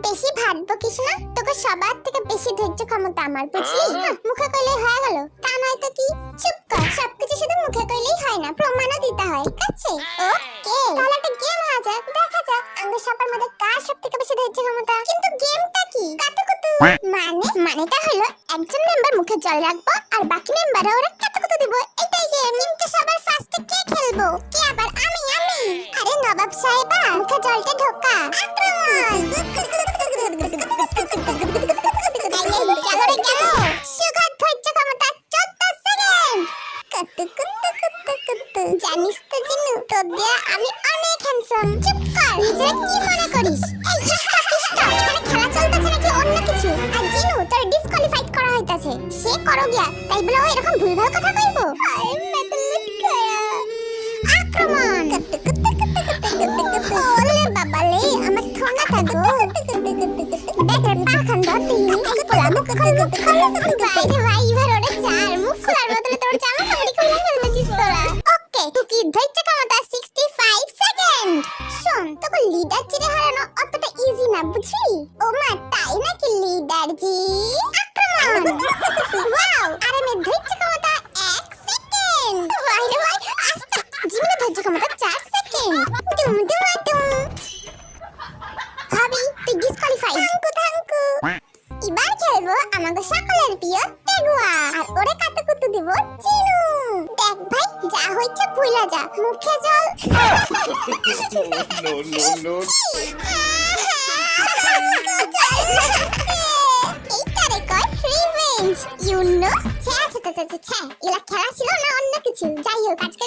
বেশি ভাত বকিস না, তোকে সবার থেকে বেশি ধৈর্য ক্ষমতা আমার, বুঝলি? মুখে কইলেই হয়ে গেল, তা নয় তো কি? চুপ কর, সবকিছু শুধু মুখে কইলেই হয় না, প্রমাণও দিতে হয়, ঠিক আছে? ওকে, তাহলে একটা গেম হয়ে যাক, দেখা যাক আমাদের সবার মধ্যে কার সব থেকে বেশি ধৈর্য ক্ষমতা। কিন্তু গেমটা কি? কাতুকুতু। মানেটা হলো একজন মেম্বার মুখে জল রাখবো আর বাকি মেম্বাররা ওরা কাতুকুতু দিব, এটাই গেম। কিন্তু সবার ফার্স্টে কে খেলবো? কে আবার? আমি। আরে নবাব সাহেবা, মুখে জলটা ঢোকা, আক্রমণ। জানিস তো জিনু, তোর দিয়ে আমি অনেক হ্যান্ডসাম। চুপ কর, নিজেরা কি মনে করিস? এই স্টপ, এখানে খেলা চলতেছে নাকি অন্য কিছু? আর জিনু, তোর ডিসকোয়ালিফাইড করা হইতাছে। সে করো গিয়া, তাই বলে ও এরকম ভুলভাল কথা কইবো? আরে মেদলুট খায়া আক্রমণ। ওলে বাবালে, আমার ঠোঙা থাকো। দেখের পাখান ধরতে পোলা মুখ বাইরে ভাই, এবার ওটা চার মুখ খোলার বদলে তোর জামা কাপড় খুলে ফেলতেছিস তোরা। ওকে, তুই ধৈর্য ক্ষমতা 65 সেকেন্ড। শোন, তোকে লিডার চিরে হারানো অতটা ইজি না, বুঝলি? ও মা, তাই নাকি লিডার জি? আক্রমণ। ওয়াও, আরে মে ধৈর্য ক্ষমতা 1 সেকেন্ড। ভাই রে ভাই, আস্তে। জিমে ধৈর্য ক্ষমতা 4 সেকেন্ড। দুম ভাবি, তুই ডিসকোয়ালিফাইড। থাঙ্কু। এবার খেলবো আমাদের সকলের প্রিয় তেগুয়া, আর ওরে কাতুকুতু দিব চিনু। দেখ ভাই, যা হইছে ভুলা যা, মুখে জল। No. এইটারে কয় রিভেঞ্জ, ইউ নো? এগুলা খেলা ছিল না অন্য কিছু? যাই হোক, আজকে